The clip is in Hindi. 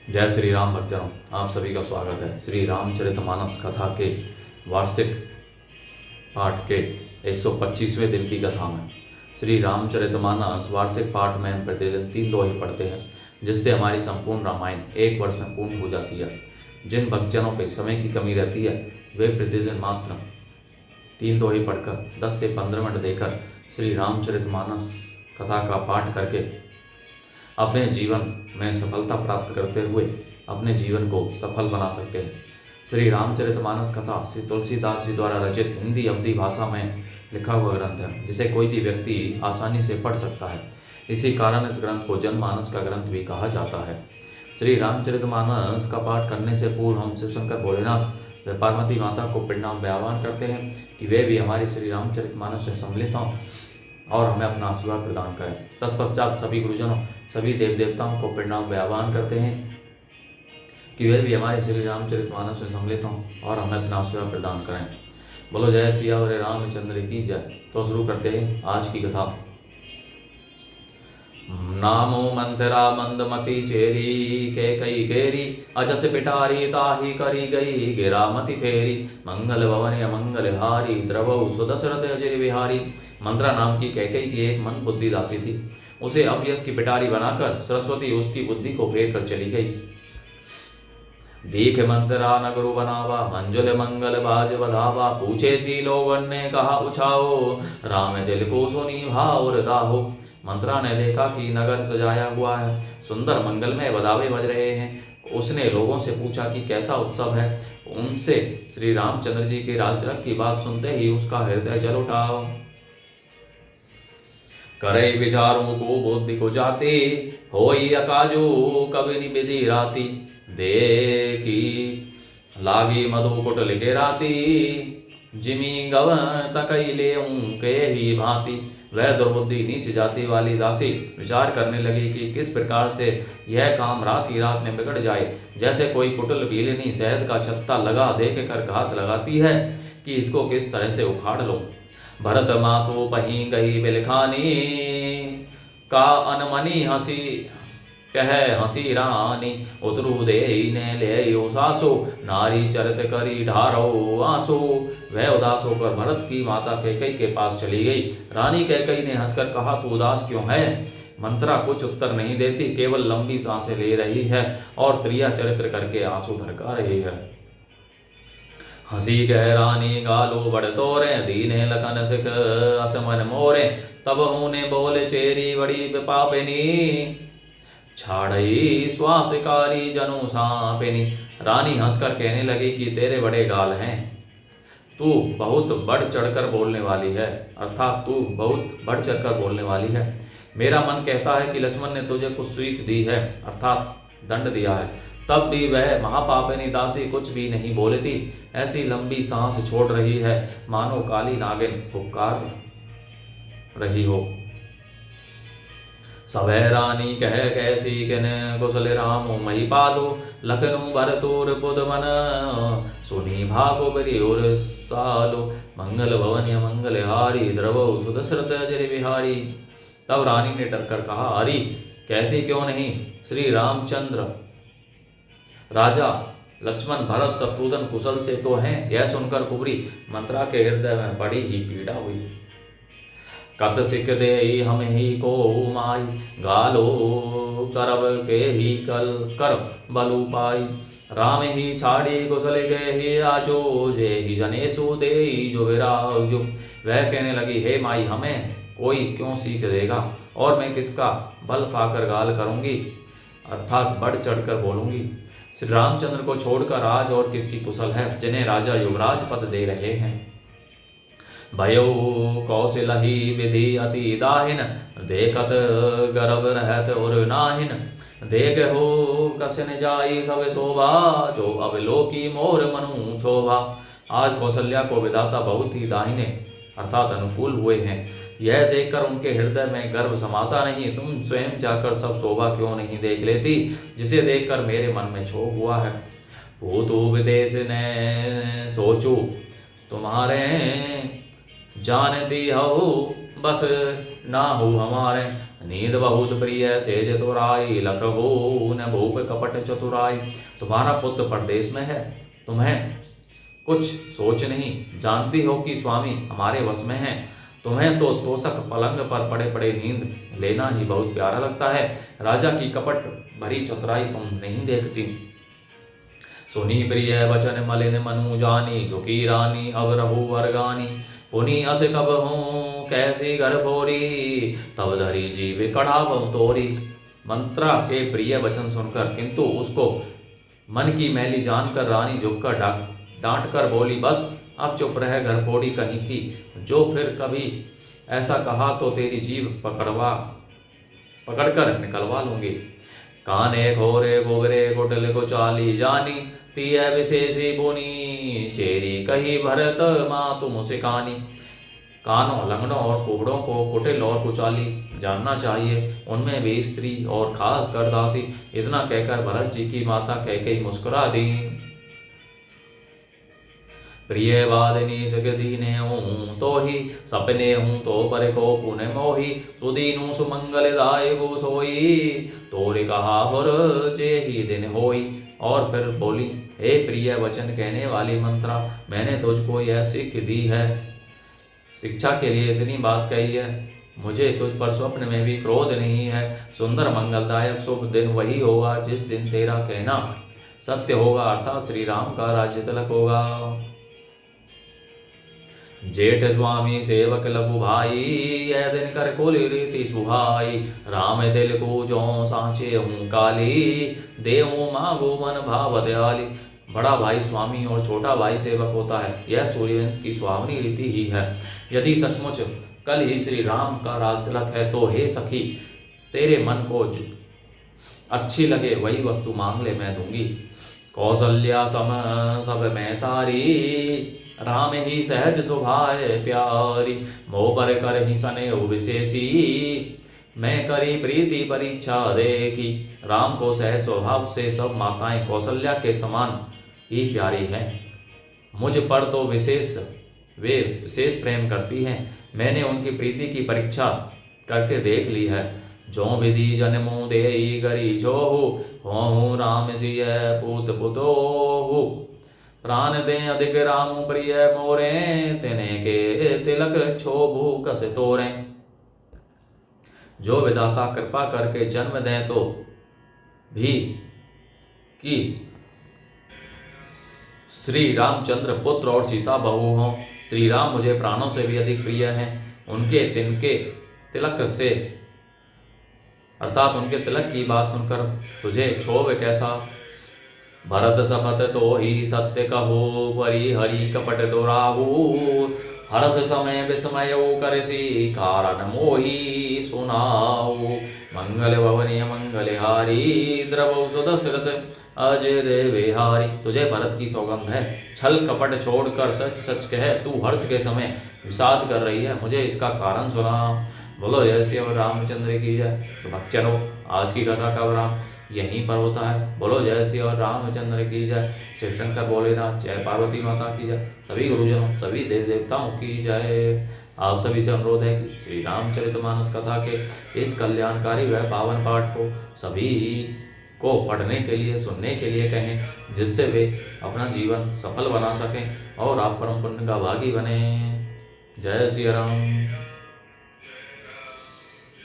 जय श्री राम भक्तजनों, आप सभी का स्वागत है श्री रामचरितमानस कथा के वार्षिक पाठ के 125वें दिन की कथा में। श्री रामचरितमानस वार्षिक पाठ में हम प्रतिदिन 3 दोहे पढ़ते हैं, जिससे हमारी संपूर्ण रामायण 1 वर्ष में पूर्ण हो जाती है। जिन भक्तजनों पे समय की कमी रहती है, वे प्रतिदिन मात्र 3 दोहे पढ़कर 10 से 15 मिनट देकर श्री रामचरितमानस कथा का पाठ करके अपने जीवन में सफलता प्राप्त करते हुए अपने जीवन को सफल बना सकते हैं। श्री रामचरितमानस कथा श्री तुलसीदास जी द्वारा रचित हिंदी अवधी भाषा में लिखा हुआ ग्रंथ है, जिसे कोई भी व्यक्ति आसानी से पढ़ सकता है। इसी कारण इस ग्रंथ को जनमानस का ग्रंथ भी कहा जाता है। श्री रामचरितमानस का पाठ करने से पूर्व हम शिव शंकर भोलेनाथ व पार्वती माता को प्रणाम व आह्वान करते हैं कि वे भी हमारे श्री रामचरितमानस से सम्मिलित हों और हमें अपना आशीर्वाद प्रदान करें। तत्पश्चात सभी गुरुजनों, सभी देव देवताओं को प्रणाम व आह्वान करते हैं कि वे भी हमारे श्री रामचरितमानस में सम्मिलित हों और हमें अपना आशीर्वाद प्रदान करें। बोलो जय सिया और रामचंद्र की जय। तो शुरू करते हैं आज की कथा। नामो मंथरा मंदमती चेरी के कई केरी अजस पिटारी ताही करी गई गिरामती फेरी मंगल भवन मंगल हारी द्रवौ सुदशरथ अजय विहारी। मंत्रा नाम की कैकई की एक मन बुद्धि दासी थी। उसे अपयश की पिटारी बनाकर सरस्वती उसकी बुद्धि को फेर कर चली गई। दीख मंत्रा नगरु बनावा मंजुल मंगल बाज बधावा पूछे सी लोगन ने कहा उछाओ राम दिल को सुनी भाव दाहो। मंत्रा ने देखा कि नगर सजाया हुआ है, सुंदर मंगल में बधावे बज रहे हैं। उसने लोगों से पूछा कि कैसा उत्सव है। उनसे श्री रामचंद्र जी के राजतिलक की बात सुनते ही उसका हृदय जल उठा। करे विचारों को बुद्धि को जाती होई अकाजो कवि निविधि राती देखी लागी मधु कुटल के राती जिमी गव तकई ले के ही भांति। वह दुर्बुद्धि नीच जाति वाली दासी विचार करने लगी कि किस प्रकार से यह काम रात ही रात में बिगड़ जाए। जैसे कोई कुटिल भीलनी शहद का छत्ता लगा देख कर घात लगाती है कि इसको किस तरह से उखाड़ लो। भरत मातु पही गई बिलखानी का अनमनी हंसी कह हंसी रानी उतरु दे ने ले सासो नारी चरित करी ढारो आंसू। वह उदास होकर भरत की माता कैकई के पास चली गई। रानी कैकई ने हंसकर कहा, तू उदास क्यों है? मंत्रा कुछ उत्तर नहीं देती, केवल लंबी सांसें ले रही है और त्रिया चरित्र करके आंसू ढरका रही है। हंसी कह रानी गालो बड़ तोरे दीने लखन सिख असमन मोरे तब होने बोले चेरी बड़ी पापिनी छाड़ई श्वासकारी जनु सांपिनी। रानी हंसकर कहने लगी कि तेरे बड़े गाल हैं, तू बहुत बढ़ चढ़कर बोलने वाली है, अर्थात तू बहुत बढ़ चढ़कर बोलने वाली है। मेरा मन कहता है कि लक्ष्मण ने तुझे कुछ स्वीक दी है, अर्थात दंड दिया है, तब भी वह महापापिनी दासी कुछ भी नहीं बोलती। ऐसी लंबी सांस छोड़ रही है मानो काली नागिन पुकार रही हो। सभै रानी कह कैसी किन कुशल रामो महिपालो लखनु भरतोर पुद मन सुनी भागो बरी और सालो मंगल भवन मंगल हारी द्रवो सुदशरथ अजय विहारी। तब रानी ने डरकर कहा, अरे कहती क्यों नहीं? श्री रामचंद्र राजा लक्ष्मण भरत शत्रुघ्न कुशल से तो हैं। यह सुनकर कुबरी मंत्रा के हृदय में बड़ी ही पीड़ा हुई। कत सिख दे हम ही को माई गालो करब के ही कल कर बलु पाई। राम ही छाड़ी कुशल के ही आजो जे ही जनेसु दे जो विराजो। वह कहने लगी, हे माई, हमें कोई क्यों सीख देगा और मैं किसका बल पाकर गाल करूंगी, अर्थात बढ़ चढ़कर बोलूंगी। श्री रामचंद्र को छोड़कर आज और किसकी कुशल है, जिन्हें राजा युवराज पद दे रहे हैं। भयो कौशलही विधि अति दाहिन देखत गर्भ रहत और नाहिन। देख हो कसन जाई सब शोभा जो अवलोकी मोर मनु शोभा। आज कौशल्या को विधाता बहुत ही दाहिने अर्थात अनुकूल हुए हैं। यह देखकर उनके हृदय में गर्व समाता नहीं। तुम स्वयं जाकर सब शोभा क्यों नहीं देख लेती, जिसे देखकर मेरे मन में क्षोभ हुआ है। भूतु विदेश ने सोचू तुम्हारे जानती हो बस ना हो हमारे नींद बहुत प्रिय सेज तोराई, लखहु न भूप कपट चतुराई। तुम्हारा पुत्र परदेश में है, तुम्हें कुछ सोच नहीं, जानती हो कि स्वामी हमारे वश में है। तुम्हें तो तोषक पलंग पर पड़े पड़े नींद लेना ही बहुत प्यारा लगता है। राजा की कपट भरी चतुराई तुम नहीं देखती। सुनी प्रिय वचन मलिन मनु जानी, झुकी रानी अब रहु वर्गानी। पुनि अस कब हूँ कैसी घर फोरी, तब धरी जीव कढ़ाव तोरी। मंत्रा के प्रिय वचन सुनकर किंतु उसको मन की मैली जानकर रानी झुककर डांट कर बोली, बस अब चुप रह घर फोड़ी कहीं की। जो फिर कभी ऐसा कहा तो तेरी जीभ पकड़कर निकलवा लूंगी। काने घोरे गोबरे गोटल को चाली जानी, तीय विशेषी बोनी चेरी कही भरत माँ तुम सिकानी। कानों लंगड़ों और कुबड़ों को कुटिल और कुचाली जानना चाहिए, उनमें भी स्त्री और खास कर दासी। इतना कहकर भरत जी की माता कैकेयी मुस्कुरा दी। प्रिय वादिनी सगदीने हूँ तो ही, सपने हूँ तो पर को पुण्य मोही। सुदीनु सुमंगल दायको सोई, तोरे कहा फुर जे ही दिन होई। और फिर बोली, हे प्रिय वचन कहने वाली मंत्रा, मैंने तुझको यह सीख दी है, शिक्षा के लिए इतनी बात कही है। मुझे तुझ पर स्वप्न में भी क्रोध नहीं है। सुंदर मंगलदायक शुभ दिन वही होगा जिस दिन तेरा कहना सत्य होगा, अर्थात श्री राम का राज्य तिलक होगा। जेठ स्वामी सेवक लघु भाई, यह दिन कर कुल रीति सुहाई। राम तिल को जो सांचे हूँ काली, देवो मागो मन भाव दयाली। बड़ा भाई स्वामी और छोटा भाई सेवक होता है, यह सूर्यवंश की सुहावनी रीति ही है। यदि सचमुच कल ही श्री राम का राज तिलक है तो हे सखी, तेरे मन को अच्छी लगे वही वस्तु मांग ले, मैं दूंगी। कौशल्या सम सब मैं तारी, राम ही सहज स्वभाव प्यारी। मोह पर कर ही सने विशेषी, मैं करी प्रीति परीक्षा देखी। राम को सहज स्वभाव से सब माताएं कौशल्या के समान ही प्यारी हैं। मुझ पर तो वे विशेष प्रेम करती हैं। मैंने उनकी प्रीति की परीक्षा करके देख ली है। जो विधि जन्मो देई गरी जोहु, होहु राम सिय पूत पुतोहु। प्राण दे अधिक राम प्रिय मोरे, तेने के तिलक क्षोभु कस तोरे। जो विधाता कृपा करके जन्म दें तो भी कि श्री रामचंद्र पुत्र और सीता बहू हों। श्री राम मुझे प्राणों से भी अधिक प्रिय हैं। उनके तिनके तिलक से अर्थात उनके तिलक की बात सुनकर तुझे क्षोभ कैसा। भरत सपत तो ही सत्य कहो, परि हरि कपट दोराहु। हरस समय विस्मय करसी, कारण मोही सुनाऊ। मंगल भवनीय मंगल हारी, द्रवौ सुदशरथ अजय विहारी। तुझे भरत की सौगंध है, छल कपट छोड़कर सच सच कह, तू हर्ष के समय विषाद कर रही है, मुझे इसका कारण सुना। बोलो जय श्री रामचंद्र की जय। तो भक्तजनों, आज की कथा का विराम यहीं पर होता है। बोलो जय श्री और रामचंद्र की जय। शिव शंकर भोलेनाथ, जय पार्वती माता की जय। सभी गुरुजनों, सभी देव देवताओं की जय। आप सभी से अनुरोध है कि श्री रामचरितमानस कथा के इस कल्याणकारी व पावन पाठ को सभी को पढ़ने के लिए, सुनने के लिए कहें, जिससे वे अपना जीवन सफल बना सकें और आप परम पुण्य का भागी बने। जय श्री राम।